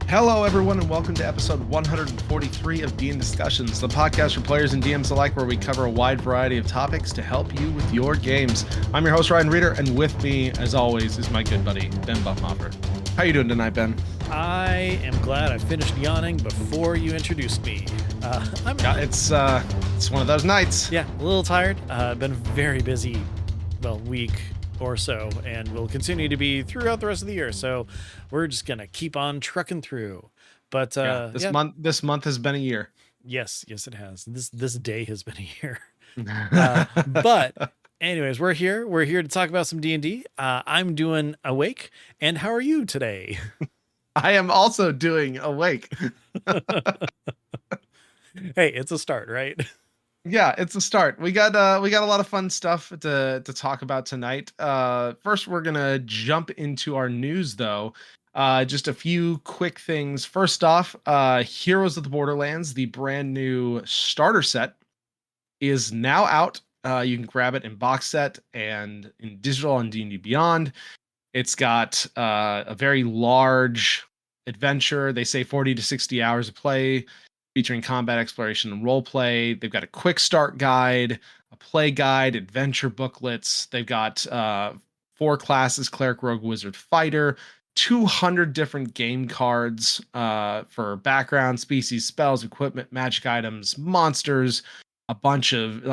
Hello, everyone, and welcome to episode 143 of DM Discussions, the podcast for players and DMs alike, where we cover a wide variety of topics to help you with your games. I'm your host, Ryan Reeder, and with me, as always, is my good buddy, Ben Buffmoffer. How you doing tonight, Ben? I am glad I finished yawning before you introduced me. It's one of those nights. Yeah, a little tired. Been a very busy, week or so, and will continue to be throughout the rest of the year. So we're just gonna keep on trucking through. But this month has been a year. Yes, it has. This day has been a year. But anyways, we're here. We're here to talk about some D&D. I'm doing Awake, and how are you today? I am also doing Awake. Hey, it's a start, right? Yeah, it's a start. We got a lot of fun stuff to talk about tonight. First, we're gonna jump into our news, though. Just a few quick things. First off, Heroes of the Borderlands, the brand new starter set, is now out. You can grab it in box set and in digital on D&D Beyond. It's got a very large adventure. They say 40 to 60 hours of play, featuring combat exploration and role play. They've got a quick start guide, a play guide, adventure booklets. They've got 4 classes: cleric, rogue, wizard, fighter, 200 different game cards for background, species, spells, equipment, magic items, monsters, a bunch of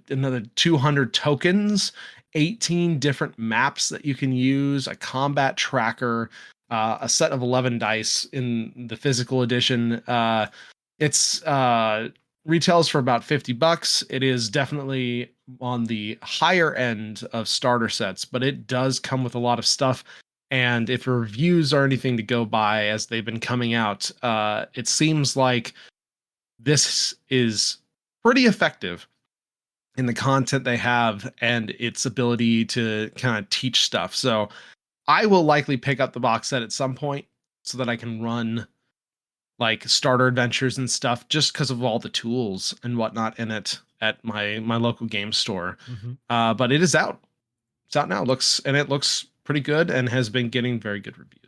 another 200 tokens, 18 different maps that you can use, a combat tracker, a set of 11 dice in the physical edition. It's retails for about $50. It is definitely on the higher end of starter sets, but it does come with a lot of stuff. And if reviews are anything to go by as they've been coming out, it seems like this is pretty effective in the content they have and its ability to kind of teach stuff. So I will likely pick up the box set at some point so that I can run like starter adventures and stuff, just because of all the tools and whatnot in it at my local game store. Mm-hmm. But it is out. It's out now. It looks pretty good and has been getting very good reviews.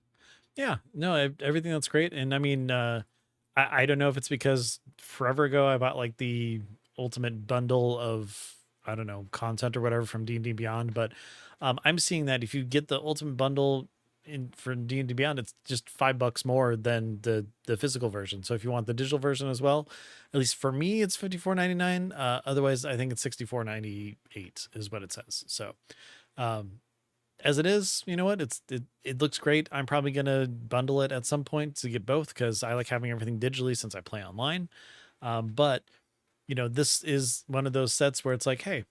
Yeah, no, everything that's great. And I mean, I don't know if it's because forever ago I bought like the ultimate bundle of, I don't know, content or whatever from D&D Beyond, but I'm seeing that if you get the ultimate bundle for D&D Beyond, it's just $5 more than the physical version. So if you want the digital version as well, at least for me, it's $54.99. Otherwise, I think it's $64.98 is what it says. So as it is, you know what? It looks great. I'm probably gonna bundle it at some point to get both because I like having everything digitally since I play online. But you know, this is one of those sets where it's like, hey,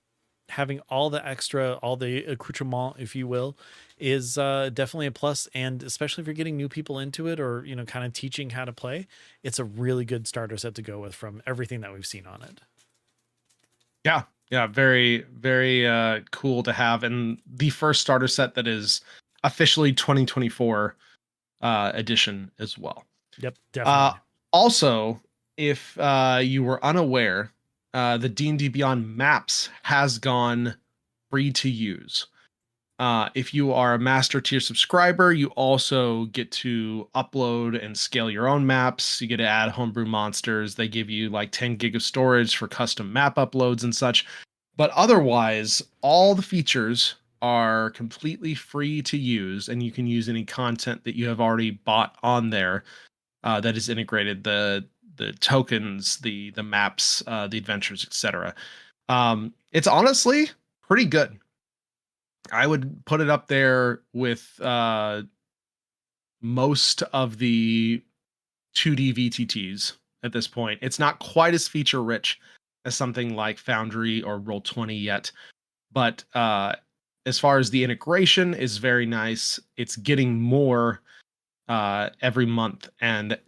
having all the extra, all the accoutrement, if you will, is definitely a plus. And especially if you're getting new people into it or, you know, kind of teaching how to play, it's a really good starter set to go with from everything that we've seen on it. Yeah, very, very cool to have. And the first starter set that is officially 2024 edition as well. Yep, definitely. Also, if you were unaware, the D&D Beyond Maps has gone free to use. If you are a master tier subscriber, you also get to upload and scale your own maps. You get to add homebrew monsters. They give you like 10 gig of storage for custom map uploads and such. But otherwise, all the features are completely free to use, and you can use any content that you have already bought on there that is integrated. The tokens, the maps, the adventures, etc. It's honestly pretty good. I would put it up there with most of the 2D VTTs at this point. It's not quite as feature rich as something like Foundry or Roll20 yet, but as far as the integration is very nice. It's getting more every month, and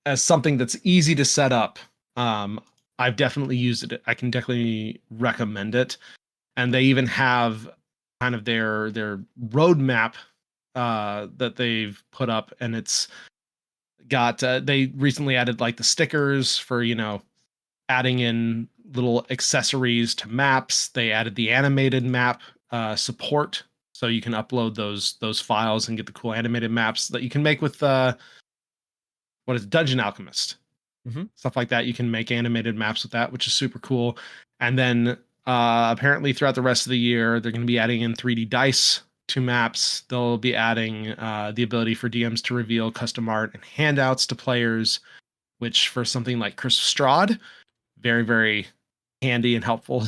as something that's easy to set up, I've definitely used it. I can definitely recommend it. And they even have kind of their roadmap that they've put up, and it's got they recently added like the stickers for, you know, adding in little accessories to maps. They added the animated map support, so you can upload those files and get the cool animated maps that you can make with what is it, Dungeon Alchemist, Hmm. stuff like that. You can make animated maps with that, which is super cool. And then apparently throughout the rest of the year, they're going to be adding in 3D dice to maps. They'll be adding the ability for DMs to reveal custom art and handouts to players, which for something like Chris Strahd, very, very handy and helpful.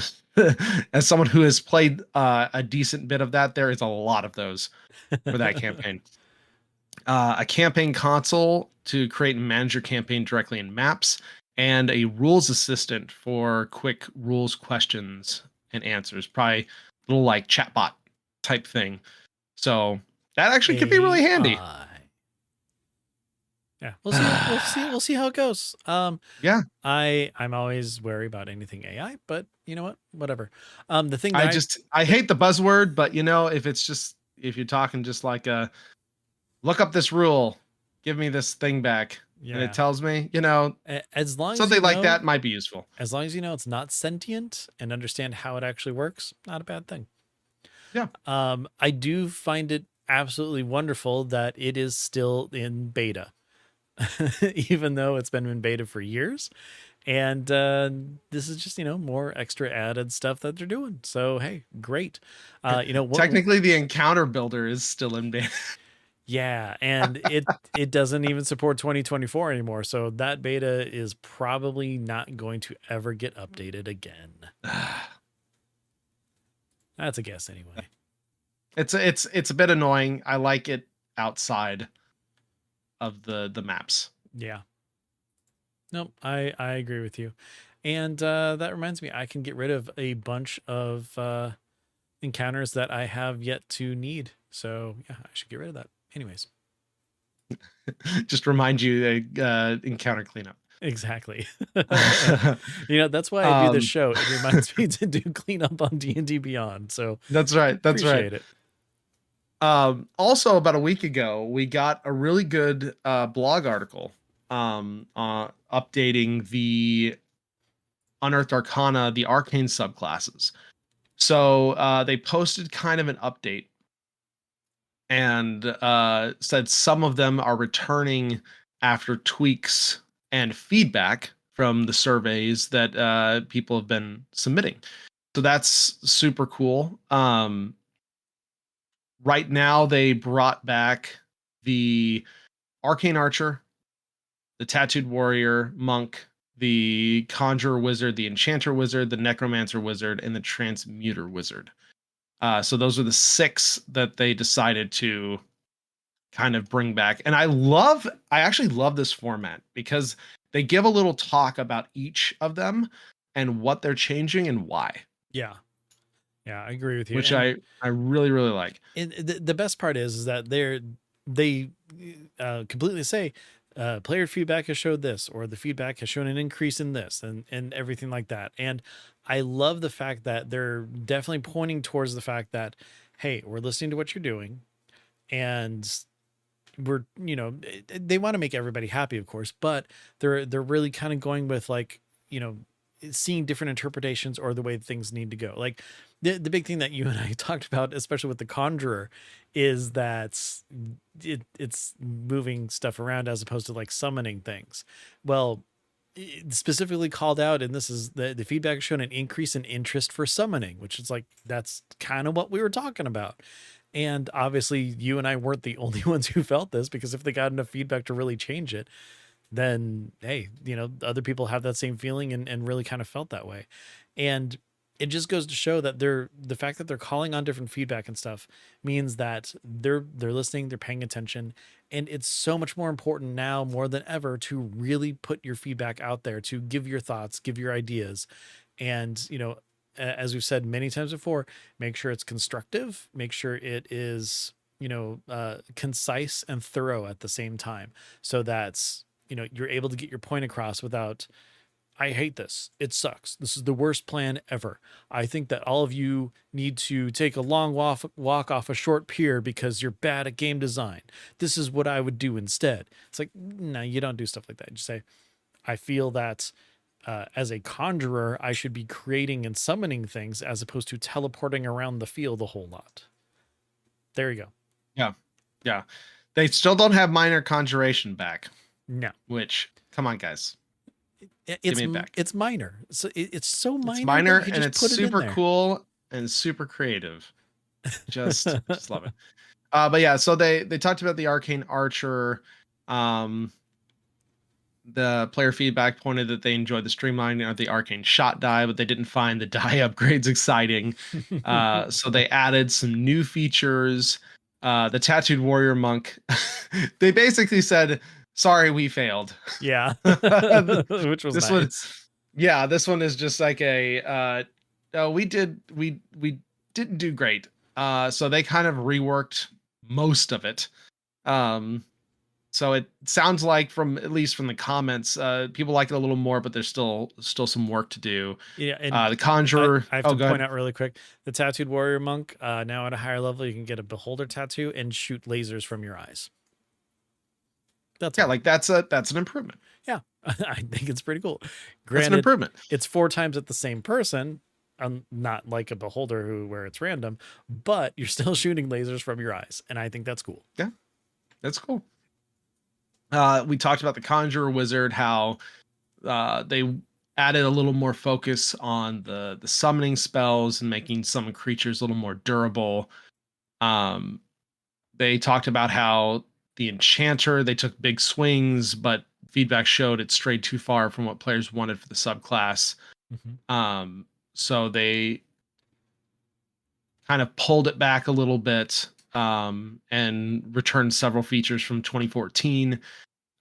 As someone who has played a decent bit of that, there is a lot of those for that campaign. A campaign console to create and manage your campaign directly in maps, and a rules assistant for quick rules questions and answers. Probably a little like chatbot type thing. So that actually could be really handy. AI. Yeah, we'll see. We'll see how it goes. Yeah, I'm always wary about anything AI, but you know what? Whatever. The thing that I hate the buzzword, but if you're talking just like a look up this rule, give me this thing back, and it yeah, tells me, as long as you something like know, that might be useful. as long as you know it's not sentient and understand how it actually works, not a bad thing. Yeah. I do find it absolutely wonderful that it is still in beta, even though it's been in beta for years. And this is just, more extra added stuff that they're doing. So, hey, great. What, Technically, the encounter builder is still in beta. yeah. And it doesn't even support 2024 anymore. So that beta is probably not going to ever get updated again. That's a guess anyway. It's a bit annoying. I like it outside of the maps. Yeah. Nope, I agree with you. And that reminds me, I can get rid of a bunch of encounters that I have yet to need. So yeah, I should get rid of that. Anyways, Just remind you encounter cleanup. exactly. That's why I do this show. It reminds me to do cleanup on D&D Beyond. So That's right. That's right. appreciate it. Also, about a week ago, we got a really good blog article updating the Unearthed Arcana, the arcane subclasses. So they posted kind of an update and said some of them are returning after tweaks and feedback from the surveys that people have been submitting. So that's super cool. Right now, they brought back the Arcane Archer, the Tattooed Warrior, Monk, the Conjurer Wizard, the Enchanter Wizard, the Necromancer Wizard, and the Transmuter Wizard. So those are the 6 that they decided to kind of bring back. And I actually love this format because they give a little talk about each of them and what they're changing and why, Yeah. Yeah, I agree with you. which And I really, really like. the best part is that they completely say player feedback has showed this, or the feedback has shown an increase in this, and everything like that. And I love the fact that they're definitely pointing towards the fact that, hey, we're listening to what you're doing, and we're, they want to make everybody happy, of course, but they're really kind of going with, like, seeing different interpretations or the way things need to go. Like the big thing that you and I talked about, especially with the Conjurer, is that it's moving stuff around as opposed to like summoning things. Well, it specifically called out, and this is the feedback shown an increase in interest for summoning, which is like, that's kind of what we were talking about. And obviously you and I weren't the only ones who felt this, because if they got enough feedback to really change it, then hey, other people have that same feeling and really kind of felt that way. And it just goes to show that the fact that they're calling on different feedback and stuff means that they're listening, they're paying attention. And it's so much more important now more than ever to really put your feedback out there, to give your thoughts, give your ideas. And as we've said many times before, make sure it's constructive, make sure it is concise and thorough at the same time, so that's you're able to get your point across without, I hate this, it sucks, this is the worst plan ever, I think that all of you need to take a long walk off a short pier because you're bad at game design, this is what I would do instead. It's like, no, you don't do stuff like that. Just say, I feel that as a conjurer, I should be creating and summoning things as opposed to teleporting around the field a whole lot. There you go. Yeah. Yeah. They still don't have minor conjuration back. No, which, come on, guys, give it's me it back. it's minor. So it's so It's minor that minor you could and just it's put it in super there. cool and super creative. Just love it. But yeah, so they talked about the arcane archer. Um, the player feedback pointed that they enjoyed the streamlining of the arcane shot die, but they didn't find the die upgrades exciting. So they added some new features. The tattooed warrior monk, they basically said, "Sorry, we failed." Yeah, which was This one, nice. yeah, this one is just like a, oh, we didn't do great. So they kind of reworked most of it. Um, so it sounds like, from at least from the comments, people like it a little more, but there's still some work to do. Yeah, and The I, Conjurer. I have Oh, to point good. out really quick, the tattooed warrior monk, now at a higher level, you can get a beholder tattoo and shoot lasers from your eyes. That's Yeah, all. like that's an improvement. Yeah, I think it's pretty cool. That's an Granted, improvement. it's 4 times at the same person, not like a beholder where it's random, but you're still shooting lasers from your eyes, and I think that's cool. Yeah, that's cool. We talked about the Conjurer wizard, how they added a little more focus on the summoning spells and making summon creatures a little more durable. Um, they talked about how the enchanter, they took big swings, but feedback showed it strayed too far from what players wanted for the subclass. Mhm. So they kind of pulled it back a little bit, and returned several features from 2014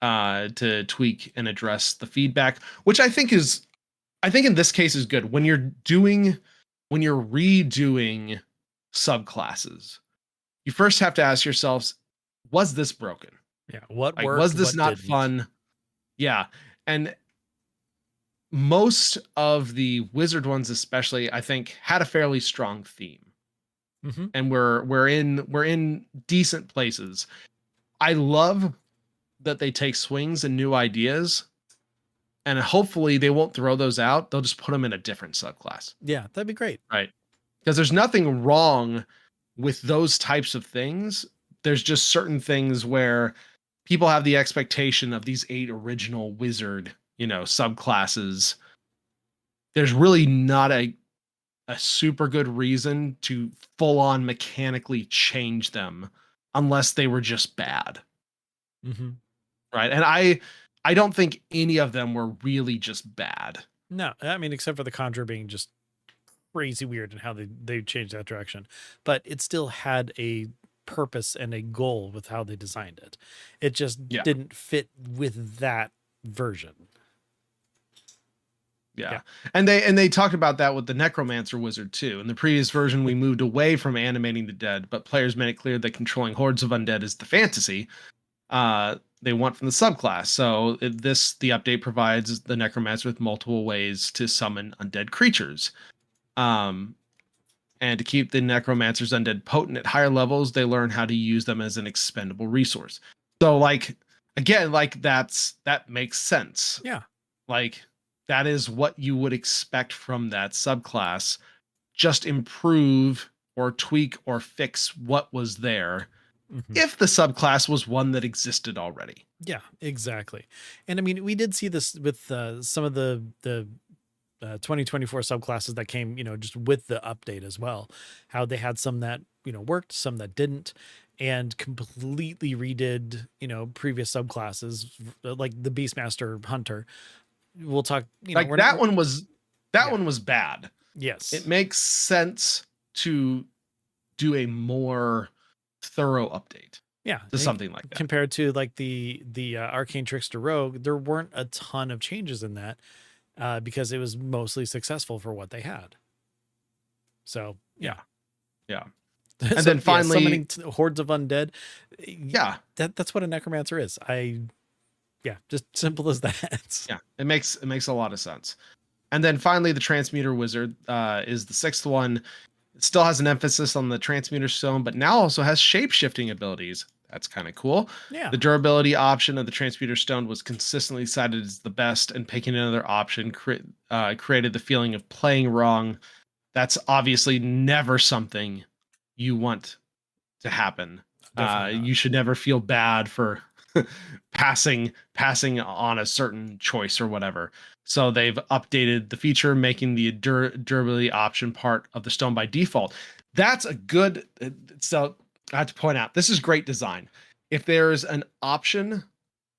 to tweak and address the feedback, which I think in this case is good. When you're redoing subclasses, you first have to ask yourselves, was this broken? Yeah, what Like, was worked, this what not didn't? fun? Yeah. And most of the wizard ones, especially, I think, had a fairly strong theme. Hmm. And we're in decent places. I love that they take swings and new ideas, and hopefully they won't throw those out. They'll just put them in a different subclass. Yeah, that'd be great. Right. Because there's nothing wrong with those types of things. There's just certain things where people have the expectation of these 8 original wizard, subclasses. There's really not a super good reason to full on mechanically change them unless they were just bad. Hmm. Right. And I don't think any of them were really just bad. No, I mean, except for the Conjure being just crazy weird and how they changed that direction, but it still had a purpose and a goal with how they designed it. It just Yeah. didn't fit with that version. Yeah. Yeah. And they talked about that with the Necromancer Wizard too. In the previous version, we moved away from animating the dead, but players made it clear that controlling hordes of undead is the fantasy they want from the subclass. So the update provides the Necromancer with multiple ways to summon undead creatures. Um, and to keep the Necromancer's undead potent at higher levels, they learn how to use them as an expendable resource. So, like, again, like that makes sense. Yeah. Like, that is what you would expect from that subclass. Just improve or tweak or fix what was there, Mhm. if the subclass was one that existed already. Yeah, exactly. And I mean, we did see this with some of the 2024 subclasses that came, just with the update as well. How they had some that worked, some that didn't, and completely redid previous subclasses like the Beastmaster Hunter. We'll talk. Like, We're not. that Yeah. one was bad. It Yes. makes sense to do a more thorough update Yeah. to something like that. Compared to like the Arcane Trickster Rogue, there weren't a ton of changes in that because it was mostly successful for what they had. So yeah. Yeah. So, And then yeah, finally, summoning hordes of undead. yeah, That's what a necromancer is. Yeah, just simple as that. yeah, it makes a lot of sense. And then finally, the Transmuter Wizard is the 6th one. It still has an emphasis on the Transmuter Stone, but now also has shape-shifting abilities. That's kind of cool. Yeah. The durability option of the Transmuter Stone was consistently cited as the best, and picking another option created the feeling of playing wrong. That's obviously never something you want to happen. Definitely not. You should never feel bad for passing on a certain choice or whatever. So they've updated the feature, making the durability option part of the stone by default. That's a good. So I have to point out, this is great design. If there's an option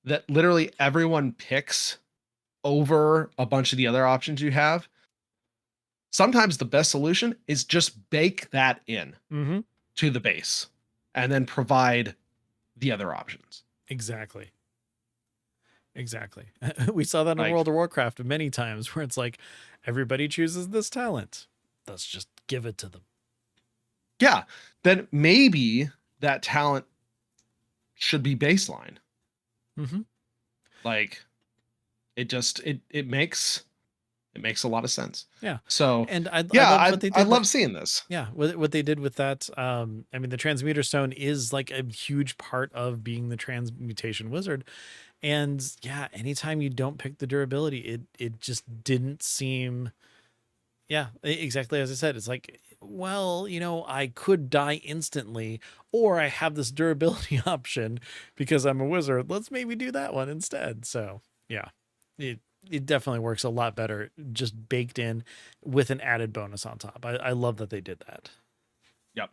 that literally everyone picks over a bunch of the other options you have, sometimes the best solution is just bake that in to the base and then provide the other options. Exactly. We saw that in World of Warcraft many times where it's like everybody chooses this talent. Let's just give it to them. Yeah. Then maybe that talent should be baseline. Like it makes a lot of sense. Yeah. So and I love seeing this. Yeah, what they did with that. I mean, the transmuter stone is like a huge part of being the transmutation wizard. And yeah, anytime you don't pick the durability, it just didn't seem. Yeah, exactly as I said. It's like, well, I could die instantly, or I have this durability option because I'm a wizard. Let's maybe do that one instead. So yeah, it definitely works a lot better just baked in with an added bonus on top. I love that they did that. Yep.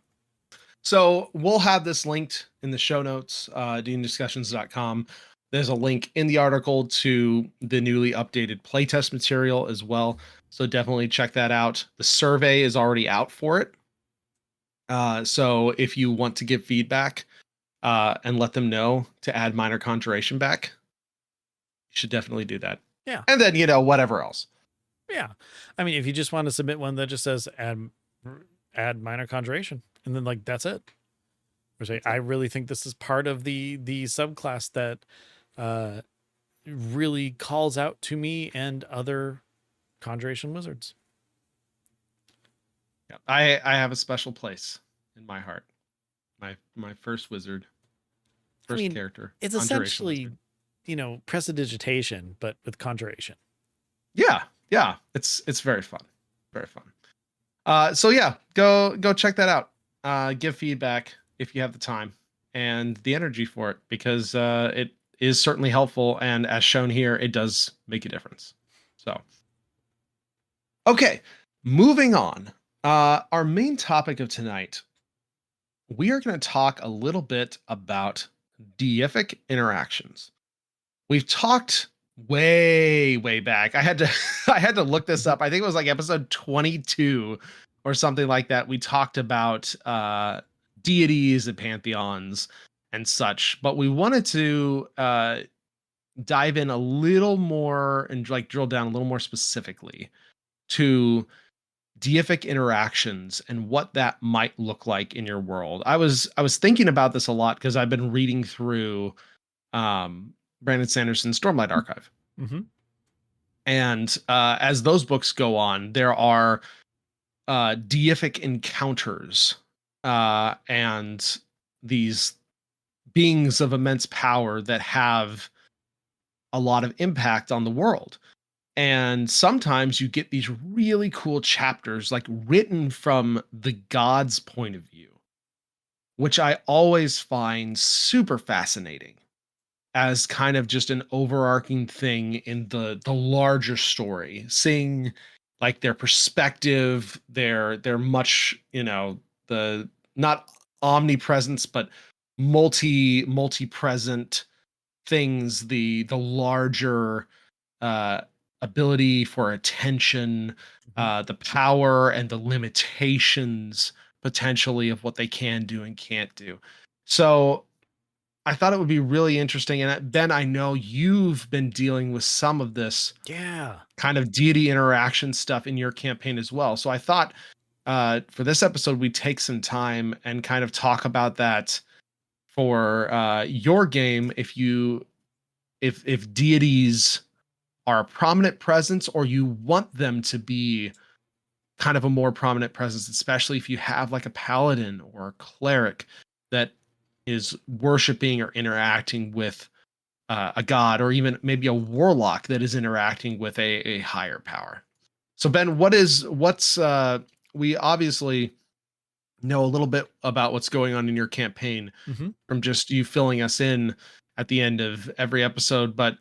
So we'll have this linked in the show notes, deandiscussions.com. There's a link in the article to the newly updated playtest material as well. So definitely check that out. The survey is already out for it. So if you want to give feedback and let them know to add minor conjuration back, you should definitely do that. Yeah. And then, whatever else. Yeah. I mean, if you just want to submit one that just says add minor conjuration, and then like that's it. Or say, I really think this is part of the subclass that really calls out to me and other conjuration wizards. Yeah, I have a special place in my heart. My first wizard, character. It's essentially, prestidigitation, but with conjuration. Yeah, it's very fun, very fun. So yeah, go check that out. Give feedback if you have the time and the energy for it, because it is certainly helpful, and as shown here, it does make a difference. So, okay, moving on. Our main topic of tonight, we are going to talk a little bit about deific interactions. We've talked way back. I had to look this up. I think it was like episode 22 or something like that. We talked about deities and pantheons and such, but we wanted to dive in a little more and like drill down a little more specifically to deific interactions and what that might look like in your world. I was thinking about this a lot because I've been reading through Brandon Sanderson's Stormlight Archive. And as those books go on, there are deific encounters and these beings of immense power that have a lot of impact on the world. And sometimes you get these really cool chapters like written from the god's point of view, which I always find super fascinating as kind of just an overarching thing in the larger story, seeing like their perspective, their much, the not omnipresence, but multi-present things, the larger ability for attention, the power and the limitations potentially of what they can do and can't do. So I thought it would be really interesting. And Ben, I know you've been dealing with some of this kind of deity interaction stuff in your campaign as well. So I thought for this episode, we'd take some time and kind of talk about that for your game. If deities are a prominent presence, or you want them to be kind of a more prominent presence, especially if you have like a paladin or a cleric that is worshiping or interacting with a god, or even maybe a warlock that is interacting with a higher power. So Ben, we obviously know a little bit about what's going on in your campaign from just you filling us in. at the end of every episode. But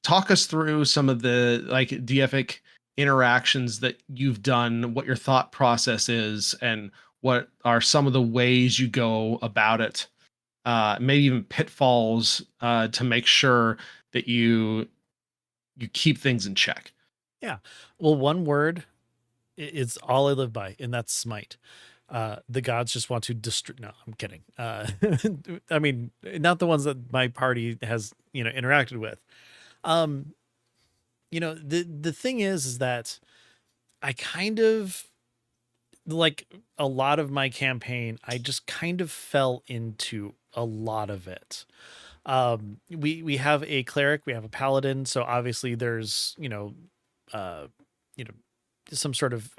talk us through some of the like deific interactions that you've done, what your thought process is, and what are some of the ways you go about it. Maybe even pitfalls to make sure that you keep things in check. Yeah. Well, one word is all I live by, and that's smite. The gods just want to destroy. No, I'm kidding. I mean, not the ones that my party has, interacted with. Um, the thing is that I kind of like a lot of my campaign, I just kind of fell into a lot of it. We have a cleric, we have a paladin, so obviously there's, uh, you know, some sort of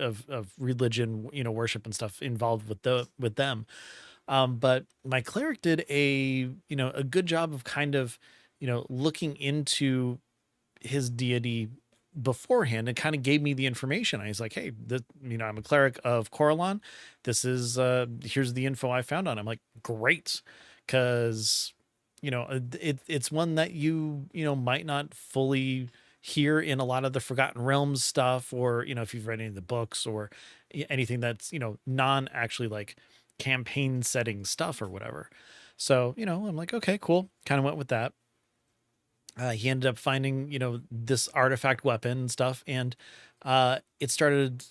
religion, worship and stuff involved with them. But my cleric did a good job of kind of, looking into his deity beforehand and kind of gave me the information. I was like, hey, I'm a cleric of Coralon. This is here's the info I found on him. I'm like, great, because it's one that might not fully hear in a lot of the Forgotten Realms stuff, or if you've read any of the books or anything that's non actually like campaign setting stuff or whatever. So I'm like, okay, cool. Kind of went with that. He ended up finding, this artifact weapon and stuff, and it started,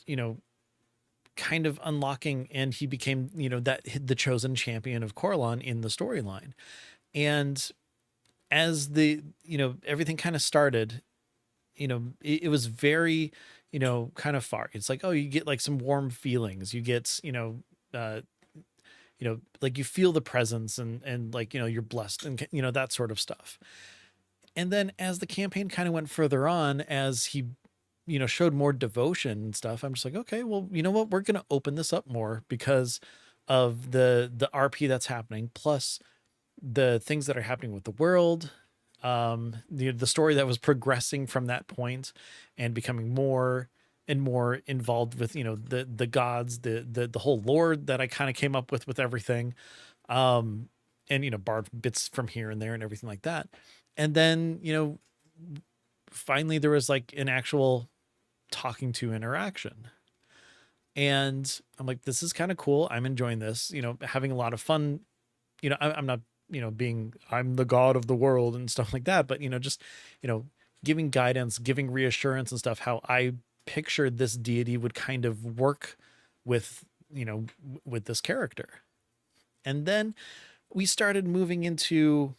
kind of unlocking, and he became, that the chosen champion of Coralon in the storyline. And as the, everything kind of started, it was very, kind of far. It's like, oh, you get like some warm feelings. You get, like you feel the presence, and like, you're blessed, and that sort of stuff. And then as the campaign kind of went further on, as he, showed more devotion and stuff, I'm just like, okay, well, you know what? We're going to open this up more because of the RP that's happening, plus the things that are happening with the world, the story that was progressing from that point and becoming more and more involved with, the gods, the whole lore that I kind of came up with everything. And, borrowed bits from here and there and everything like that. And then, finally there was like an actual talking to interaction. And I'm like, this is kind of cool. I'm enjoying this, having a lot of fun. I'm not, I'm the god of the world and stuff like that, but, just, giving guidance, giving reassurance and stuff, how I pictured this deity would kind of work with, with this character. And then we started moving into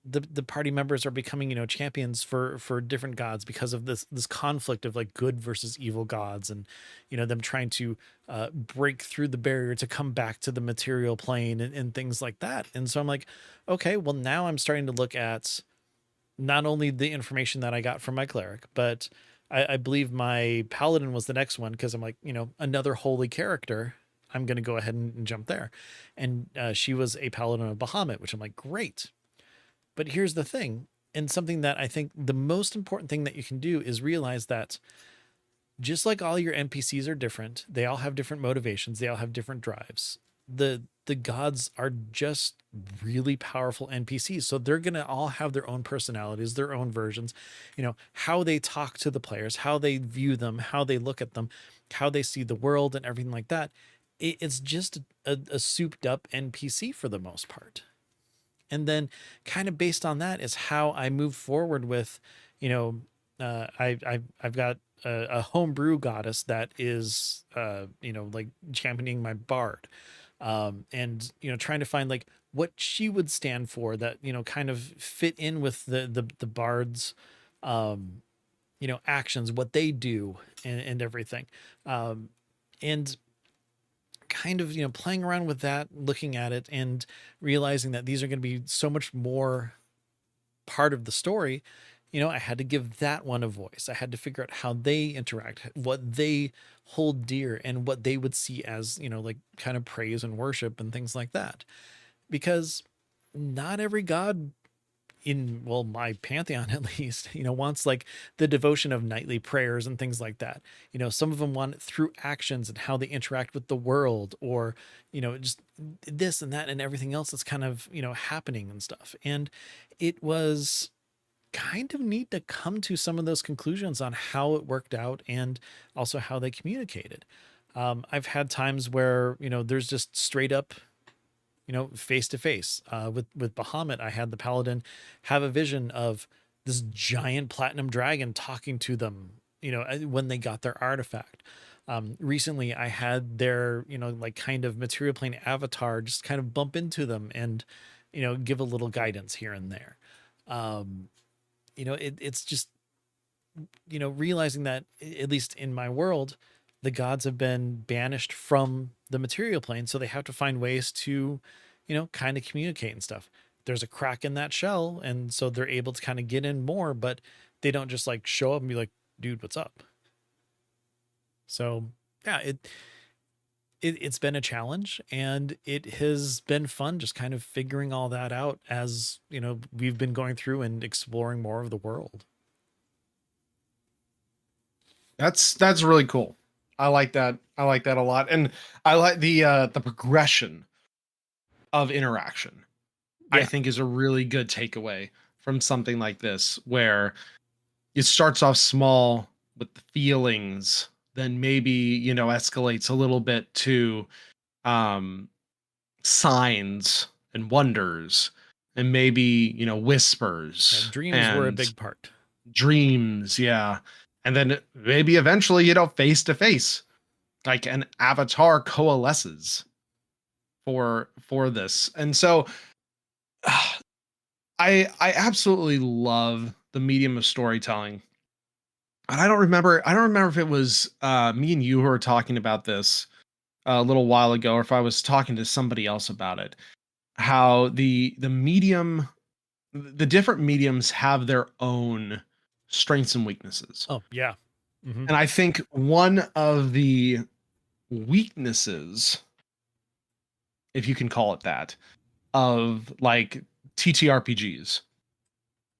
the party members are becoming, champions for different gods because of this conflict of like good versus evil gods, and them trying to break through the barrier to come back to the material plane, and things like that. And so I'm like, okay, well, now I'm starting to look at not only the information that I got from my cleric, but I believe my paladin was the next one, because I'm like, another holy character, I'm going to go ahead and jump there. And she was a paladin of Bahamut, which I'm like, great. But here's the thing, and something that I think the most important thing that you can do is realize that just like all your NPCs are different, they all have different motivations, they all have different drives. The gods are just really powerful NPCs. So they're going to all have their own personalities, their own versions, how they talk to the players, how they view them, how they look at them, how they see the world and everything like that. It's just a souped up NPC for the most part. And then kind of based on that is how I move forward with, I've got a homebrew goddess that is, like championing my bard, and trying to find like what she would stand for, that kind of fit in with the bard's, actions, what they do, and everything, and kind of playing around with that, looking at it and realizing that these are going to be so much more part of the story. I had to give that one a voice. I had to figure out how they interact, what they hold dear, and what they would see as like kind of praise and worship and things like that, because not every god in, well, my pantheon at least, wants like the devotion of nightly prayers and things like that. Some of them want it through actions and how they interact with the world, or just this and that and everything else that's kind of happening and stuff. And it was kind of neat to come to some of those conclusions on how it worked out and also how they communicated. I've had times where there's just straight up face to face. With Bahamut, I had the paladin have a vision of this giant platinum dragon talking to them, when they got their artifact. Recently, I had their like kind of material plane avatar just kind of bump into them and give a little guidance here and there. Um, it's just realizing that, at least in my world, the gods have been banished from the material plane, so they have to find ways to kind of communicate and stuff. There's a crack in that shell, and so they're able to kind of get in more, but they don't just like show up and be like, dude, what's up? So yeah, it's been a challenge, and it has been fun just kind of figuring all that out as we've been going through and exploring more of the world. That's really cool. I like that. I like that a lot. And I like the progression of interaction. I Yeah. think is a really good takeaway from something like this, where it starts off small with the feelings, then maybe, escalates a little bit to um signs and wonders, and maybe, Yeah, whispers dreams were a and big part. dreams, yeah. And then maybe eventually, face to face, like an avatar coalesces for this. And so I absolutely love the medium of storytelling. And I don't remember if it was me and you who were talking about this a little while ago, or if I was talking to somebody else about it. How the different mediums have their own strengths and weaknesses. Oh yeah. Hmm. And I think one of the weaknesses, if you can call it that, of like TTRPGs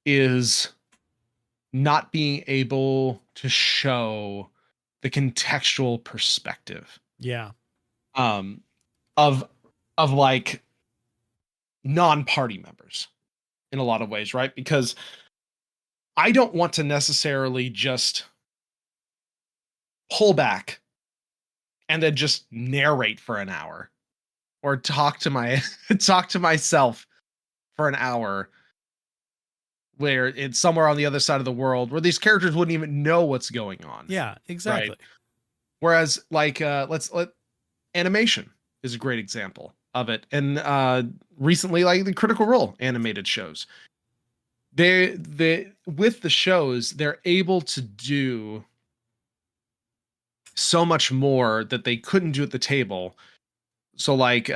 is not being able to show the contextual perspective Yeah. um of like non-party members in a lot of ways, right? Because I don't want to necessarily just pull back and then just narrate for an hour, or talk to my talk to myself for an hour, where it's somewhere on the other side of the world where these characters wouldn't even know what's going on, Yeah, right? exactly. Whereas like let animation is a great example of it. And recently, like the Critical Role animated shows, they with the shows, they're able to do so much more that they couldn't do at the table. So like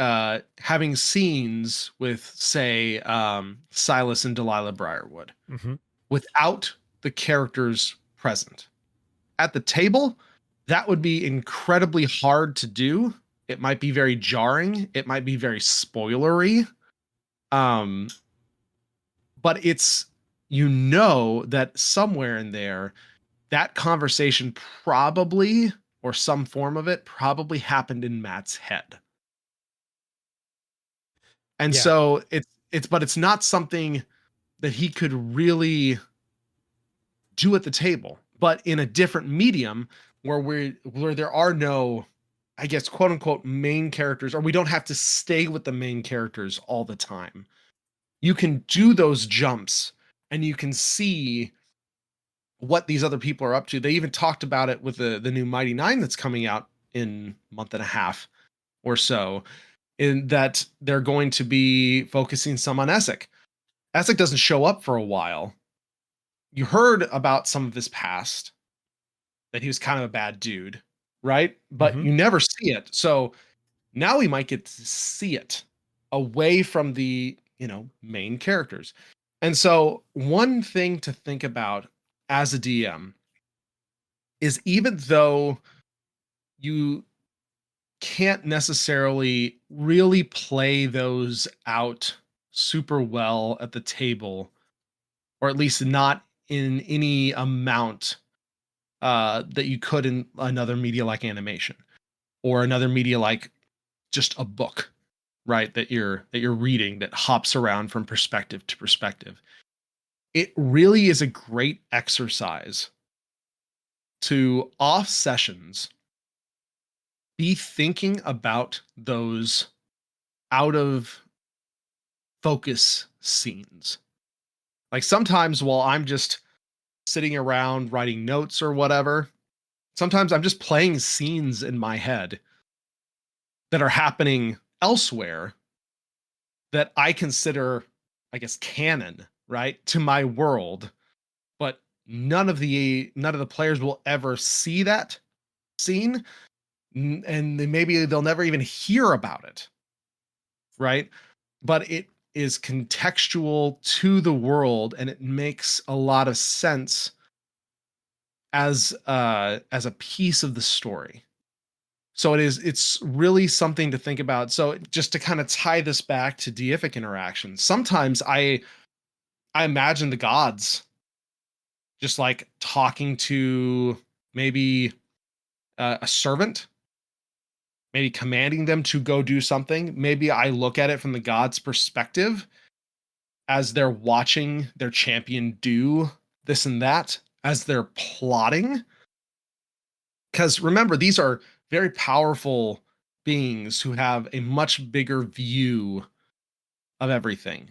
having scenes with, say, Silas and Delilah Briarwood Hmm. without the characters present at the table, that would be incredibly hard to do. It might be very jarring, it might be very spoilery. um but it's, that somewhere in there, that conversation probably, or some form of it probably, happened in Matt's head. And Yeah. so it's not something that he could really do at the table, but in a different medium, where there are no, I guess, quote unquote, main characters, or we don't have to stay with the main characters all the time. You can do those jumps, and you can see what these other people are up to. They even talked about it with the new Mighty Nine that's coming out in a month and a half or so, in that they're going to be focusing some on Essek. Essek doesn't show up for a while. You heard about some of his past, that he was kind of a bad dude, right? But Hmm. you never see it. So now we might get to see it away from the, main characters. And so one thing to think about as a DM is, even though you can't necessarily really play those out super well at the table or at least not in any amount that you could in another media like animation or another media like just a book, right? That you're reading that hops around from perspective to perspective. It really is a great exercise to off sessions be thinking about those out of focus scenes. Like sometimes while I'm just sitting around writing notes or whatever, sometimes I'm just playing scenes in my head that are happening elsewhere that I consider, I guess, canon, right, to my world, but none of the players will ever see that scene, and maybe they'll never even hear about it, right? But it is contextual to the world, and it makes a lot of sense as a piece of the story. So it's really something to think about. So just to kind of tie this back to deific interactions, sometimes I imagine the gods just like talking to maybe a servant, maybe commanding them to go do something. Maybe I look at it from the gods' perspective as they're watching their champion do this and that, as they're plotting. Because remember, these are very powerful beings who have a much bigger view of everything,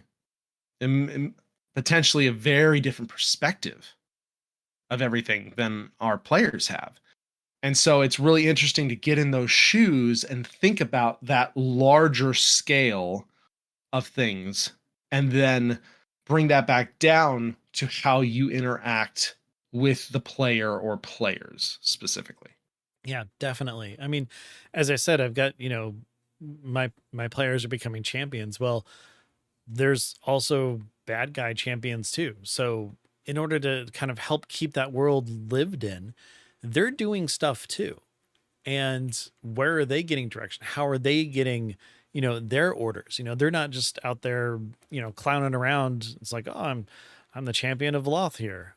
and potentially a very different perspective of everything than our players have. And so it's really interesting to get in those shoes and think about that larger scale of things and then bring that back down to how you interact with the player or players specifically. Yeah, definitely. I mean, as I said, I've got, my players are becoming champions. Well, there's also bad guy champions too. So in order to kind of help keep that world lived in, they're doing stuff too. And where are they getting direction? How are they getting, their orders? They're not just out there, clowning around. It's like, oh, I'm the champion of Loth here.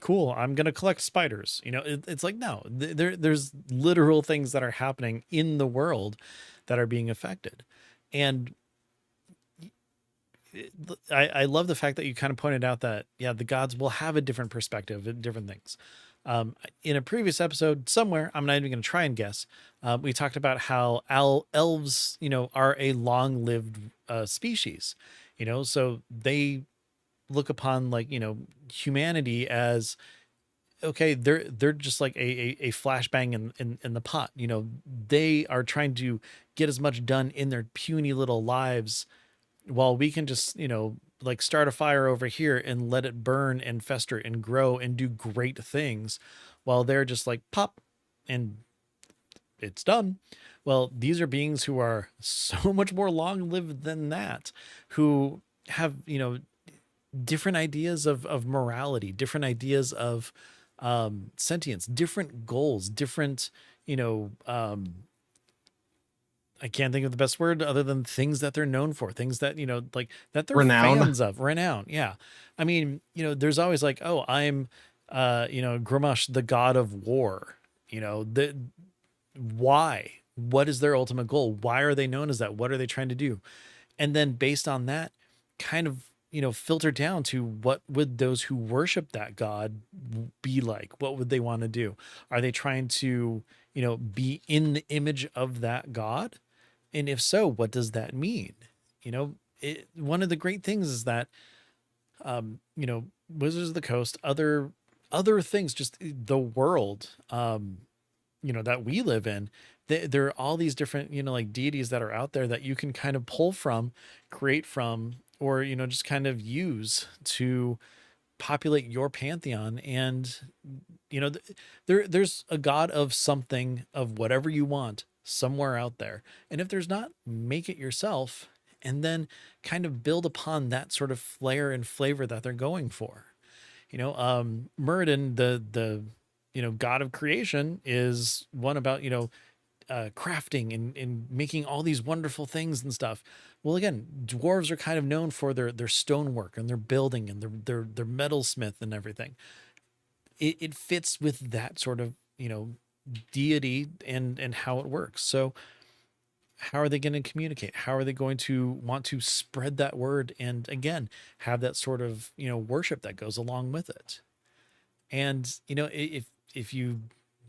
Cool. I'm going to collect spiders. It's like, no, there's literal things that are happening in the world that are being affected. And I love the fact that you kind of pointed out that, yeah, the gods will have a different perspective at different things. In a previous episode somewhere, I'm not even going to try and guess. We talked about how elves, are a long-lived species, so they look upon like, humanity as, okay, they're just like a flashbang in the pot. They are trying to get as much done in their puny little lives, while we can just, like start a fire over here and let it burn and fester and grow and do great things, while they're just like pop and it's done. Well, these are beings who are so much more long lived than that, who have, different ideas of morality, different ideas of sentience, different goals, different, I can't think of the best word other than things that they're known for, things that, like that they're Renown. fans of. Renown. Yeah. I mean, there's always like, oh, I'm, Gramash, the god of war. Why? What is their ultimate goal? Why are they known as that? What are they trying to do? And then based on that, kind of, filter down to what would those who worship that god be like? What would they want to do? Are they trying to, be in the image of that god? And if so, what does that mean? One of the great things is that, Wizards of the Coast, other things, just the world, that we live in, there are all these different, like deities that are out there that you can kind of pull from, create from, or, just kind of use to populate your pantheon. And, there's a god of something, of whatever you want, somewhere out there. And if there's not, make it yourself, and then kind of build upon that sort of flair and flavor that they're going for. Muradin, the god of creation, is one about, crafting and making all these wonderful things and stuff. Well, again, dwarves are kind of known for their stonework and their building and their metalsmith and everything. It fits with that sort of, deity and how it works. So how are they going to communicate? How are they going to want to spread that word and again have that sort of, worship that goes along with it? And if you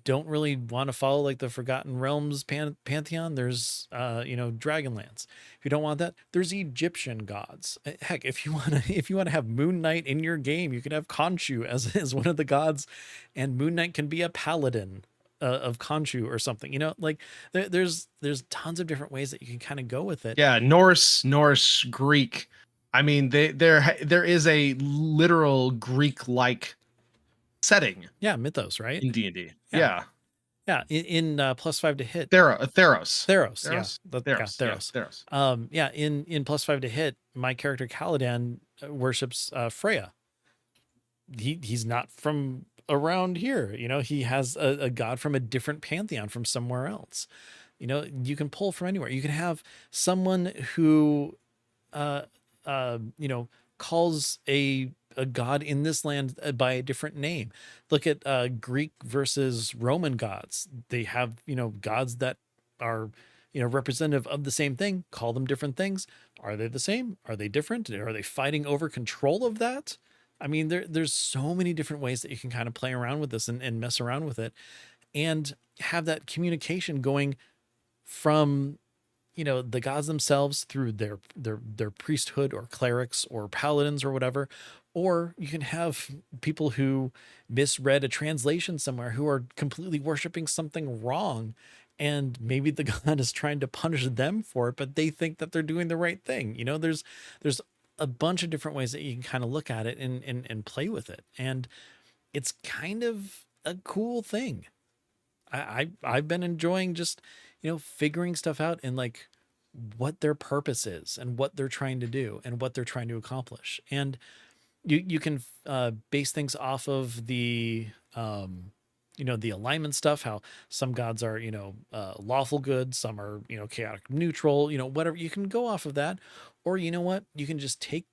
don't really want to follow like the Forgotten Realms pantheon, there's Dragonlance. If you don't want that, there's Egyptian gods. Heck, if you want to have Moon Knight in your game, you can have Khonshu as one of the gods, and Moon Knight can be a paladin of Khonshu or something. Like there's tons of different ways that you can kind of go with it. Yeah, Norse, Greek. I mean, there is a literal Greek-like setting. Yeah, mythos, right? In D&D. Yeah. Yeah, in +5 to hit. Theros. Theros. Yeah, in +5 to hit, my character Caladan worships Freya. He's not from around here. He has a god from a different pantheon from somewhere else. You can pull from anywhere. You can have someone who calls a god in this land by a different name. Look at Greek versus Roman gods. They have, gods that are, representative of the same thing, call them different things. Are they the same? Are they different? Are they fighting over control of that? I mean, there's so many different ways that you can kind of play around with this and mess around with it and have that communication going from the gods themselves through their priesthood or clerics or paladins or whatever. Or you can have people who misread a translation somewhere who are completely worshiping something wrong, and maybe the god is trying to punish them for it, but they think that they're doing the right thing. There's a bunch of different ways that you can kind of look at it and play with it, and it's kind of a cool thing. I've been enjoying just figuring stuff out and like what their purpose is and what they're trying to do and what they're trying to accomplish. And you can base things off of the the alignment stuff, how some gods are lawful good, some are chaotic neutral, whatever. You can go off of that, or what, you can just take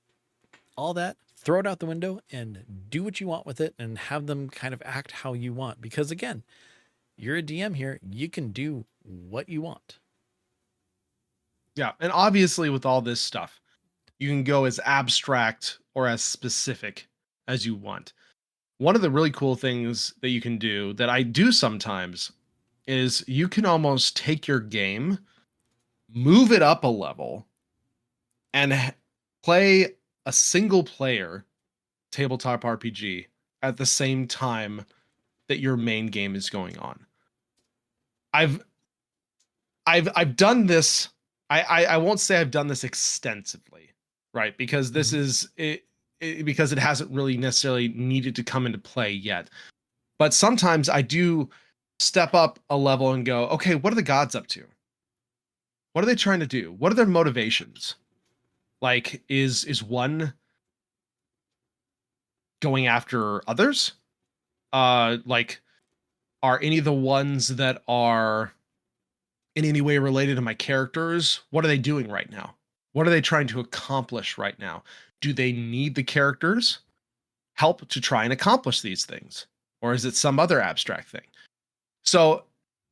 all that, throw it out the window and do what you want with it and have them kind of act how you want, because again, you're a DM here. You can do what you want. Yeah. And obviously with all this stuff, you can go as abstract or as specific as you want. One of the really cool things that you can do that I do sometimes is you can almost take your game, move it up a level, and play a single player tabletop RPG at the same time that your main game is going on. I've done this. I won't say I've done this extensively, right? Because this is it, because it hasn't really necessarily needed to come into play yet. But sometimes I do step up a level and go, okay, what are the gods up to? What are they trying to do? What are their motivations? Like, is one going after others? Like, are any of the ones that are in any way related to my characters? What are they doing right now? What are they trying to accomplish right now? Do they need the characters' help to try and accomplish these things? Or is it some other abstract thing? So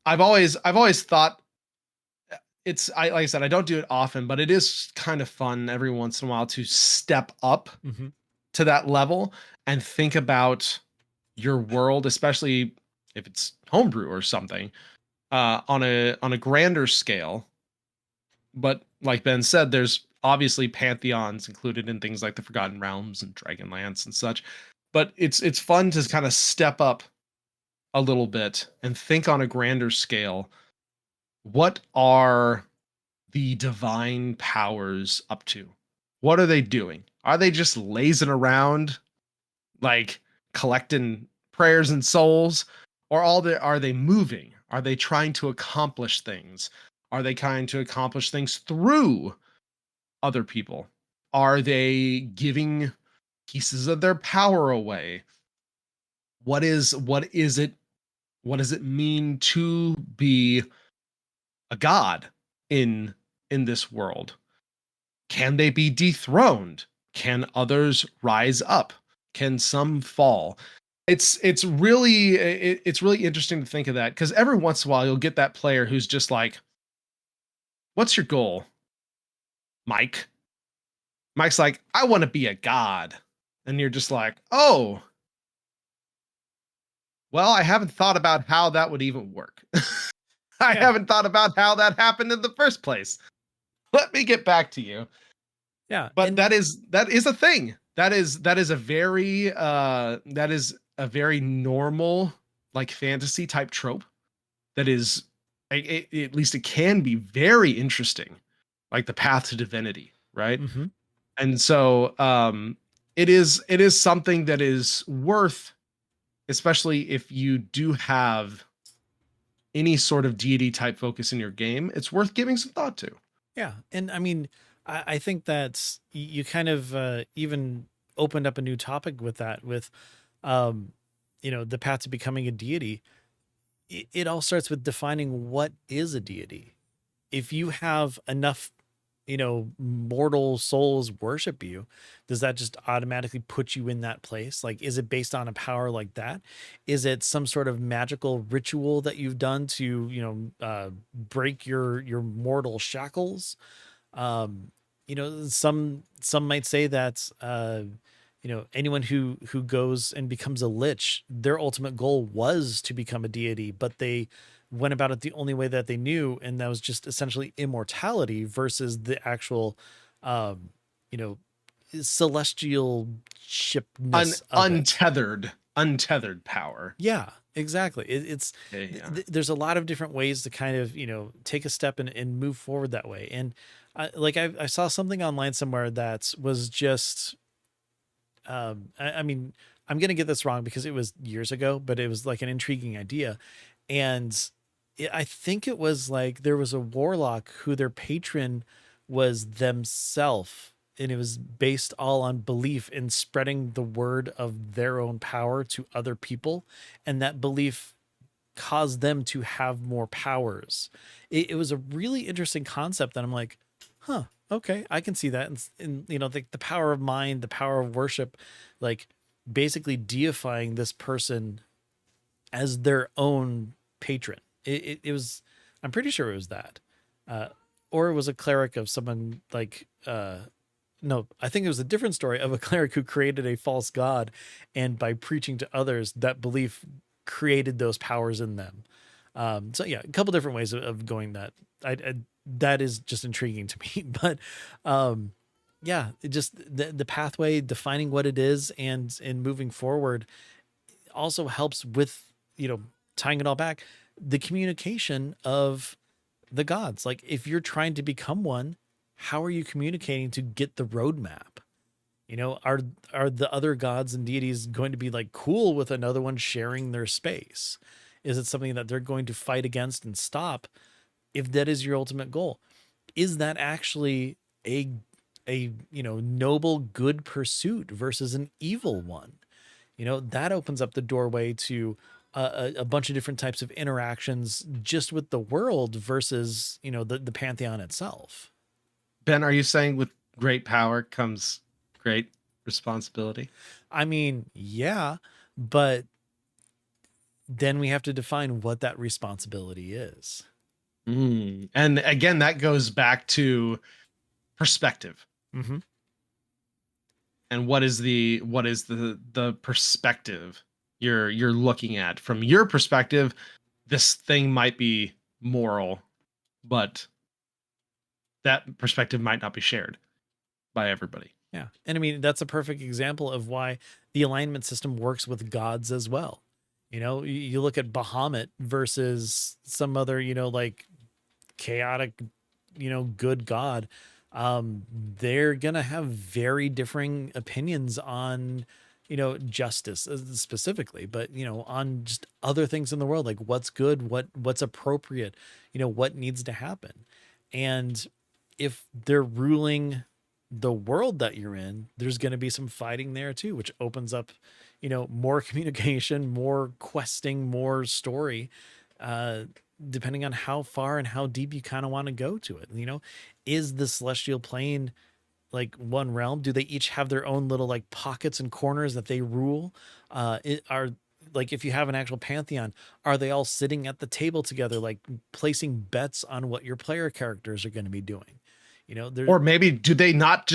I've always thought like I said, I don't do it often, but it is kind of fun every once in a while to step up to that level and think about your world, especially if it's homebrew or something, on a grander scale. But like Ben said, there's obviously pantheons included in things like the Forgotten Realms and Dragonlance and such. But it's fun to kind of step up a little bit and think on a grander scale. What are the divine powers up to? What are they doing? Are they just lazing around, like collecting prayers and souls? Or are they moving? Are they trying to accomplish things? Are they trying to accomplish things through other people? Are they giving pieces of their power away? What does it mean to be a god in this world? Can they be dethroned? Can others rise up? Can some fall? It's really interesting to think of that, because every once in a while you'll get that player who's just like, "What's your goal, Mike?" Mike's like, "I want to be a god," and you're just like, "Oh, well, I haven't thought about how that would even work. I Yeah. haven't thought about how that happened in the first place. Let me get back to you." Yeah. But And that is a thing. That is a very normal, like, fantasy type trope that is, at least it can be very interesting, like the path to divinity, right? mhm. And so it is something that is worth, especially if you do have any sort of deity type focus in your game, it's worth giving some thought to. Yeah. And I mean, I think that's you kind of even opened up a new topic with that, with um, the path to becoming a deity. It all starts with defining what is a deity. If you have enough, mortal souls worship you, does that just automatically put you in that place? Like, is it based on a power like that? Is it some sort of magical ritual that you've done to, break your mortal shackles? Um, some might say that, anyone who goes and becomes a lich, their ultimate goal was to become a deity, but they went about it the only way that they knew, and that was just essentially immortality versus the actual, um, you know, celestial shipness of it. Untethered power. Yeah, exactly. Yeah, yeah. There's a lot of different ways to kind of, take a step and move forward that way. And I saw something online somewhere that was just, I mean, I'm going to get this wrong because it was years ago, but it was like an intriguing idea. And I think it was like there was a warlock who their patron was themselves. And it was based all on belief in spreading the word of their own power to other people. And that belief caused them to have more powers. It was a really interesting concept that I'm like, huh, okay, I can see that. And the power of mind, the power of worship, like basically deifying this person as their own patron. It was, I'm pretty sure it was that. Uh, or it was a cleric of someone like, no, I think it was a different story of a cleric who created a false god, and by preaching to others, that belief created those powers in them. So yeah, a couple different ways of going that. That is just intriguing to me, but yeah, it just the pathway, defining what it is, and moving forward also helps with tying it all back, the communication of the gods. Like if you're trying to become one, how are you communicating to get the roadmap? Are the other gods and deities going to be like cool with another one sharing their space? Is it something that they're going to fight against and stop if that is your ultimate goal? Is that actually a noble good pursuit versus an evil one? That opens up the doorway to a bunch of different types of interactions just with the world versus the pantheon itself. Ben, are you saying with great power comes great responsibility? I mean, yeah, but then we have to define what that responsibility is. And again, that goes back to perspective. Mm-hmm. And what is the perspective you're looking at? From your perspective, this thing might be moral, but that perspective might not be shared by everybody. Yeah. And I mean, that's a perfect example of why the alignment system works with gods as well. You look at Bahamut versus some other, like chaotic, good god. They're going to have very differing opinions on, justice specifically, but, on just other things in the world, like what's good, what's appropriate, what needs to happen. And if they're ruling the world that you're in, there's going to be some fighting there too, which opens up, more communication, more questing, more story. depending on how far and how deep you kind of want to go to it. Is the celestial plane like one realm? Do they each have their own little like pockets and corners that they rule? Are like, if you have an actual pantheon, are they all sitting at the table together, like placing bets on what your player characters are going to be doing? There's Or maybe do they not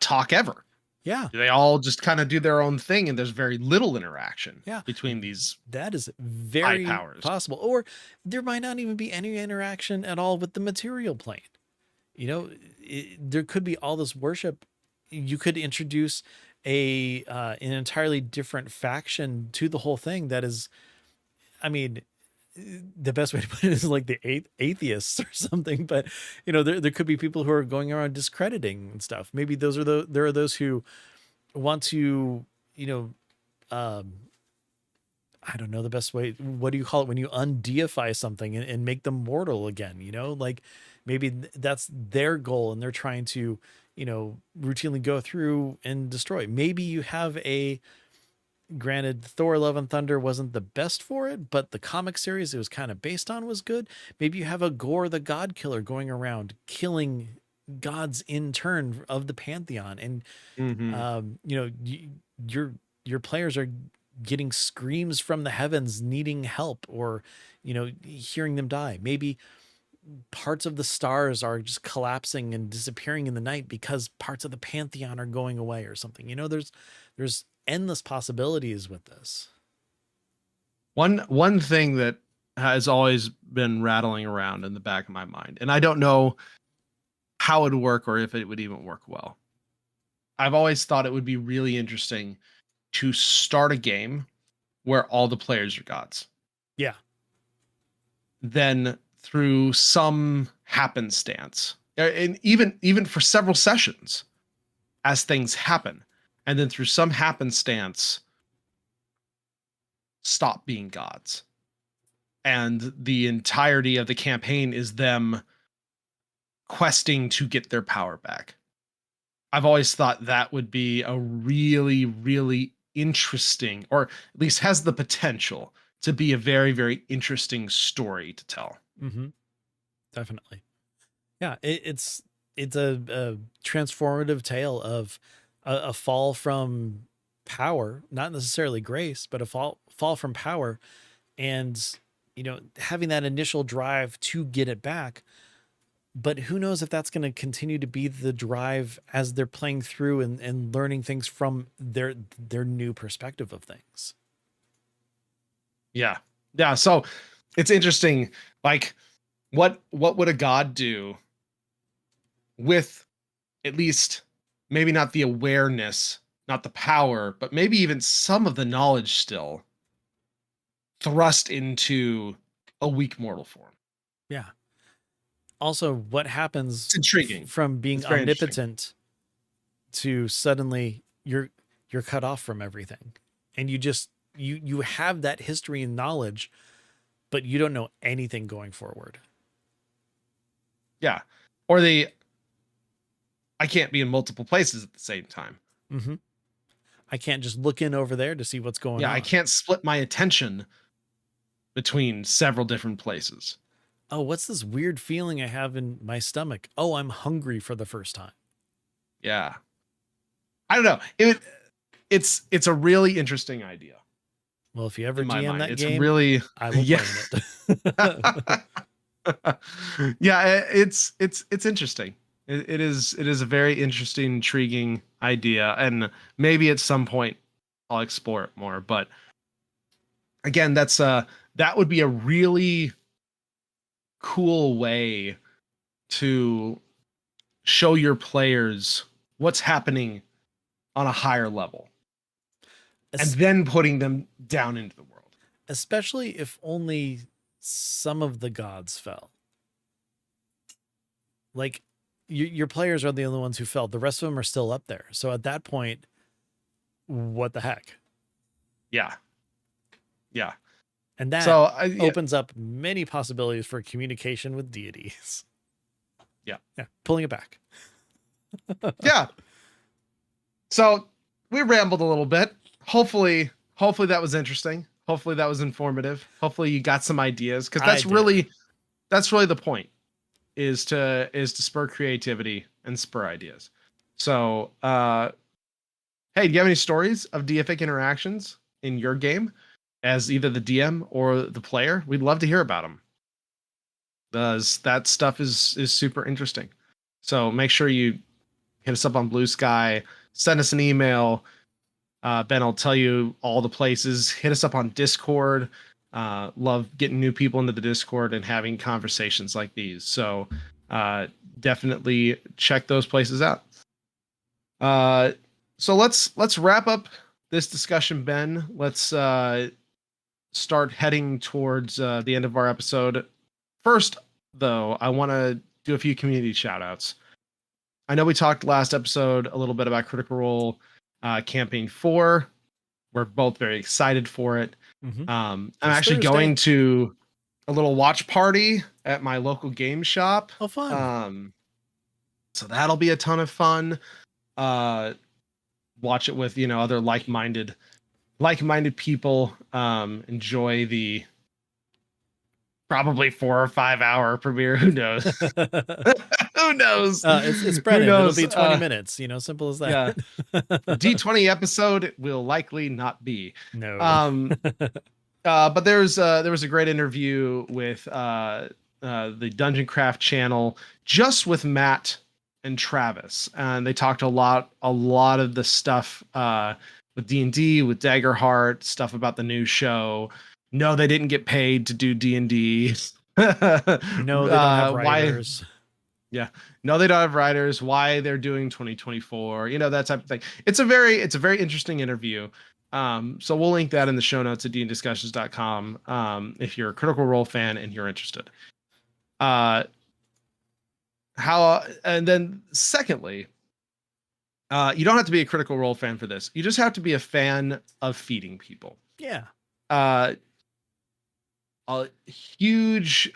talk ever? yeah, Do they all just kind of do their own thing and there's very little interaction yeah, between these that is high very powers? possible. Or there might not even be any interaction at all with the material plane. There could be all this worship. You could introduce an entirely different faction to the whole thing. That is, I mean, the best way to put it is like the atheists or something. But there could be people who are going around discrediting and stuff. Maybe there are those who want to, um, I don't know the best way. What do you call it when you undeify something and make them mortal again? Like maybe that's their goal and they're trying to, routinely go through and destroy. Maybe you have granted, Thor Love and Thunder wasn't the best for it, but the comic series it was kind of based on was good. Maybe you have a Gore the God Killer going around killing gods in turn of the pantheon. And, Mm-hmm. your players are getting screams from the heavens needing help, or hearing them die. Maybe parts of the stars are just collapsing and disappearing in the night because parts of the pantheon are going away or something. There's endless possibilities with this. One thing that has always been rattling around in the back of my mind, and I don't know how it would work or if it would even work well. I've always thought it would be really interesting to start a game where all the players are gods. Yeah. Then through some happenstance, and even for several sessions as things happen, and then through some happenstance stop being gods. And the entirety of the campaign is them questing to get their power back. I've always thought that would be a really, really interesting, or at least has the potential to be a very, very interesting story to tell. Mm-hmm. Definitely. Yeah. It's a transformative tale of a fall from power, not necessarily grace, but a fall from power. And, having that initial drive to get it back. But who knows if that's going to continue to be the drive as they're playing through and learning things from their new perspective of things. Yeah. Yeah. So it's interesting. Like, what would a god do with at least maybe not the awareness, not the power, but maybe even some of the knowledge still thrust into a weak mortal form? Yeah. Also, what happens It's intriguing. from being It's very interesting. omnipotent to suddenly you're cut off from everything, and you have that history and knowledge, but you don't know anything going forward. Yeah. Or I can't be in multiple places at the same time. Mm-hmm. I can't just look in over there to see what's going on. I can't split my attention between several different places. Oh, what's this weird feeling I have in my stomach? Oh, I'm hungry for the first time. Yeah. I don't know. It's a really interesting idea. Well, if you ever In my GM mind, that it's game, really I will yeah. play it. Yeah, it's interesting. It is a very interesting, intriguing idea, and maybe at some point I'll explore it more. But again, that would be a really cool way to show your players what's happening on a higher level, and then putting them down into the world. Especially if only some of the gods fell. Like, your players are the only ones who fell. The rest of them are still up there. So at that point, what the heck? Yeah. Yeah. And that opens up many possibilities for communication with deities. Yeah. Yeah. Pulling it back. Yeah. So we rambled a little bit. Hopefully that was interesting. Hopefully that was informative. Hopefully you got some ideas, because I did. that's really the point, is to spur creativity and spur ideas. So, hey, do you have any stories of deific interactions in your game as either the DM or the player? We'd love to hear about them. That stuff is super interesting. So make sure you hit us up on Blue Sky, send us an email. Ben will tell you all the places. Hit us up on Discord. Love getting new people into the Discord and having conversations like these. So uh, definitely check those places out. Uh, so let's wrap up this discussion, Ben. Let's start heading towards the end of our episode. First, though, I want to do a few community shout outs. I know we talked last episode a little bit about Critical Role Campaign 4. We're both very excited for it. Mm-hmm. I'm This actually Thursday. going to a little watch party at my local game shop. Oh, fun. So that'll be a ton of fun. Watch it with, other like-minded people. Enjoy the probably 4 or 5 hour premiere. Who knows? Who knows? It's Who Brennan. It'll knows? be 20 minutes. Simple as that. Yeah. The D20 episode will likely not be. No. But there was a great interview with the Dungeon Craft channel, just with Matt and Travis, and they talked a lot of the stuff with D&D, with Daggerheart, stuff about the new show. No, they didn't get paid to do D&D. No, they don't have writers. Yeah. No, they don't have writers. Why they're doing 2024, that type of thing. It's a very interesting interview. So we'll link that in the show notes at dndiscussions.com if you're a Critical Role fan and you're interested. And then secondly, you don't have to be a Critical Role fan for this. You just have to be a fan of feeding people. Yeah. A huge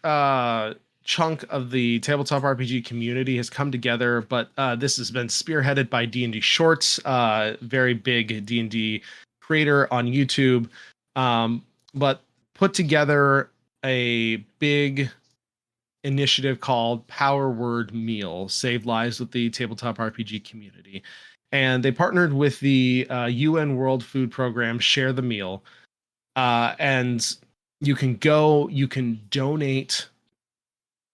chunk of the tabletop RPG community has come together, but this has been spearheaded by D&D Shorts, very big D&D creator on YouTube, but put together a big initiative called Power Word Meal, Save Lives with the tabletop RPG community. And they partnered with the UN World Food Program, Share the Meal. And you can donate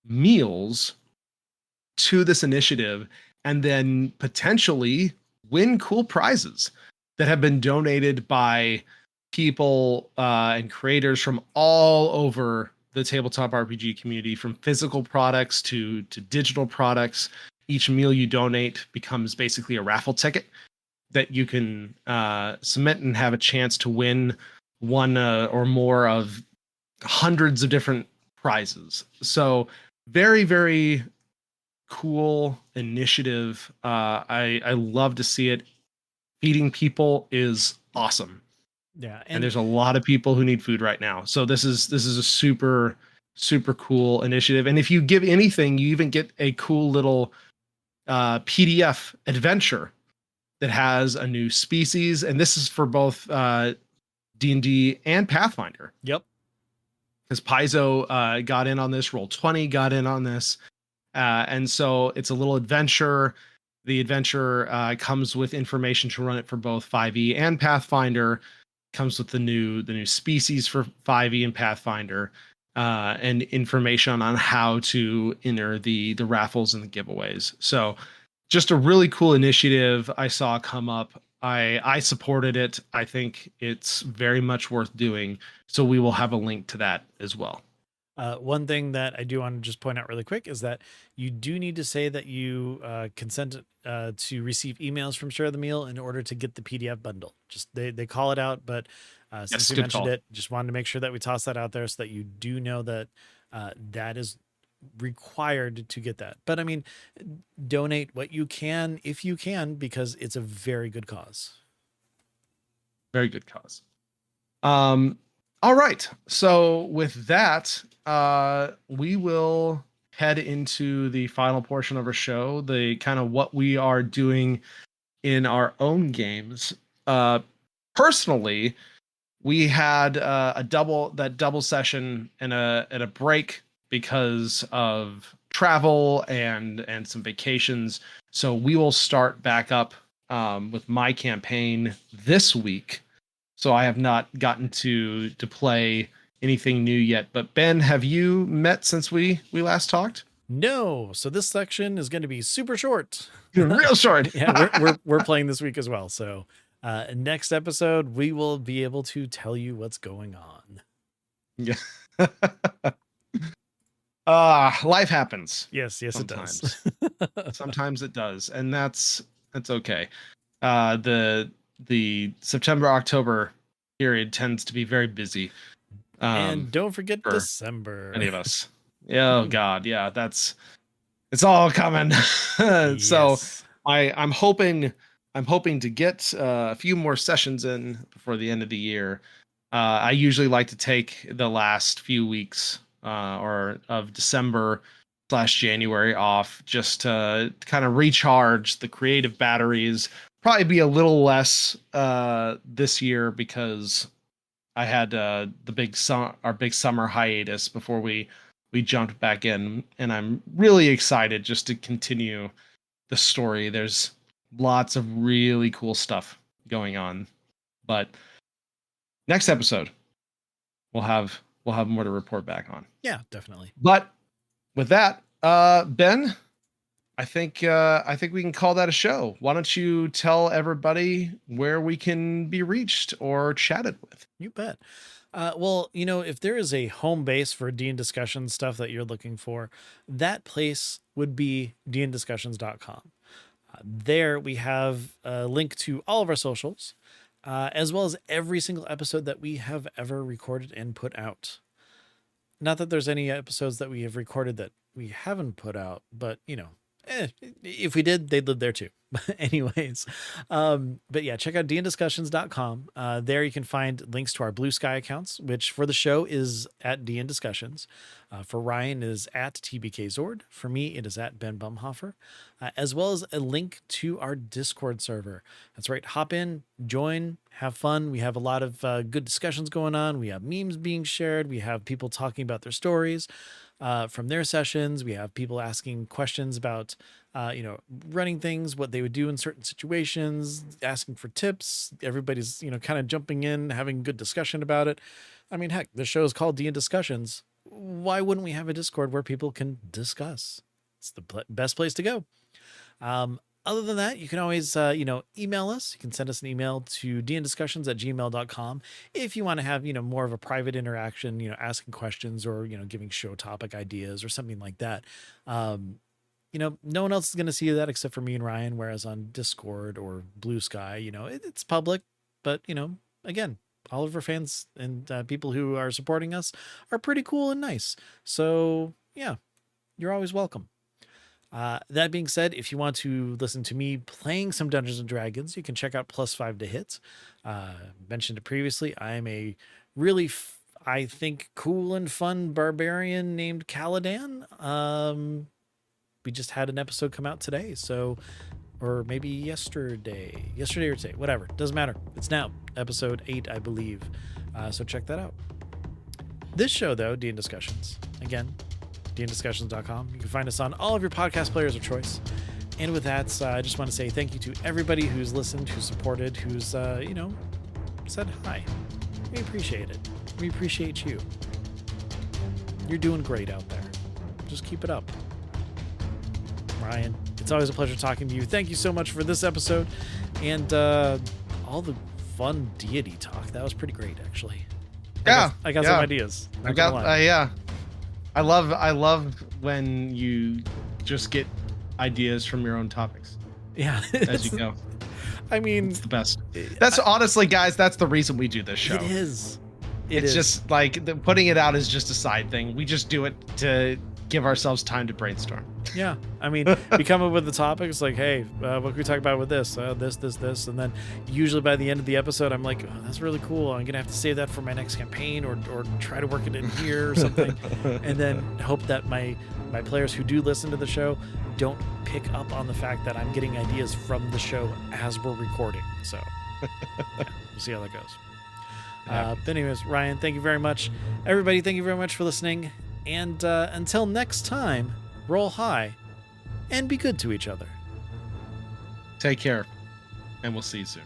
meals to this initiative and then potentially win cool prizes that have been donated by people and creators from all over the tabletop RPG community, from physical products to digital products. Each meal you donate becomes basically a raffle ticket that you can submit and have a chance to win one or more of hundreds of different prizes. So very, very cool initiative. I love to see it. Feeding people is awesome. Yeah, and there's a lot of people who need food right now. So this is a super cool initiative. And if you give anything, you even get a cool little PDF adventure that has a new species, and this is for both D&D and Pathfinder. Yep. Because Paizo got in on this, Roll20 got in on this, and so it's a little adventure. The adventure comes with information to run it for both 5e and Pathfinder. Comes with the new species for 5e and Pathfinder, and information on how to enter the raffles and the giveaways. So just a really cool initiative I saw come up. I supported it. I think it's very much worth doing. So we will have a link to that as well. One thing that I do want to just point out really quick is that you do need to say that you consent to receive emails from Share the Meal in order to get the PDF bundle. Just they call it out, but since we mentioned it, just wanted to make sure that we toss that out there so that you do know that that is required to get that. But I mean, donate what you can if you can, because it's a very good cause. Very good cause. All right. So with that, we will head into the final portion of our show, the kind of what we are doing in our own games. Personally, we had a double session and a break because of travel and some vacations. So we will start back up with my campaign this week. So I have not gotten to play anything new yet. But Ben, have you met since we last talked? No, so this section is going to be super short. Real short. Yeah, we're playing this week as well. So next episode, we will be able to tell you what's going on. Yeah. Life happens. Yes, Sometimes. it does. Sometimes it does, and that's okay. The September October period tends to be very busy. And don't forget for December. Any of us. Oh God, yeah, it's all coming. So Yes. I'm hoping to get a few more sessions in before the end of the year. I usually like to take the last few weeks or of December/January off just to kind of recharge the creative batteries. Probably be a little less this year because I had our big summer hiatus before we jumped back in, and I'm really excited just to continue the story. There's lots of really cool stuff going on, but next episode we'll have more to report back on. Yeah, definitely. But with that, Ben, I think we can call that a show. Why don't you tell everybody where we can be reached or chatted with? You bet. Well, if there is a home base for D and discussion stuff that you're looking for, that place would be dndiscussions.com. There we have a link to all of our socials, as well as every single episode that we have ever recorded and put out. Not that there's any episodes that we have recorded that we haven't put out, but if we did, they'd live there too. Anyways, but yeah, check out dndiscussions.com. There you can find links to our Blue Sky accounts, which for the show is at DN Discussions. For Ryan is at TBKZord. For me, it is at Ben Bumhofer, as well as a link to our Discord server. That's right. Hop in, join, have fun. We have a lot of good discussions going on. We have memes being shared. We have people talking about their stories from their sessions. We have people asking questions about running things, what they would do in certain situations, asking for tips. Everybody's, kind of jumping in, having good discussion about it. I mean, heck, the show is called D and Discussions. Why wouldn't we have a Discord where people can discuss? It's the best place to go. Other than that, you can always, email us. You can send us an email to dndiscussions@gmail.com if you want to have, more of a private interaction, asking questions or, giving show topic ideas or something like that. No one else is going to see that except for me and Ryan, whereas on Discord or Blue Sky, it's public, but, again, all of our fans and people who are supporting us are pretty cool and nice. So yeah, you're always welcome. That being said, if you want to listen to me playing some Dungeons and Dragons, you can check out +5 to Hit. Mentioned it previously. I am a really, I think, cool and fun barbarian named Caladan. We just had an episode come out today, or maybe yesterday or today, whatever. Doesn't matter. It's now episode 8, I believe. So check that out. This show, though, D and Discussions, again, dndiscussions.com. You can find us on all of your podcast players of choice. And with that, I just want to say thank you to everybody who's listened, who's supported, who's, said hi. We appreciate it. We appreciate you. You're doing great out there. Just keep it up. Ryan, it's always a pleasure talking to you. Thank you so much for this episode and all the fun deity talk. That was pretty great, actually. I got some ideas. I love when you just get ideas from your own topics. Yeah, as you go. I mean, it's the best. That's honestly, guys, that's the reason we do this show. It is. It's just like putting it out is just a side thing. We just do it to give ourselves time to brainstorm. Yeah, I mean, we come up with the topics like, hey, what can we talk about with this, this, and then usually by the end of the episode, I'm like, oh, that's really cool. I'm gonna have to save that for my next campaign, or try to work it in here or something, and then hope that my players who do listen to the show don't pick up on the fact that I'm getting ideas from the show as we're recording. So yeah, we'll see how that goes. It happens. But anyways, Ryan, thank you very much. Everybody, thank you very much for listening. And until next time, roll high and be good to each other. Take care, and we'll see you soon.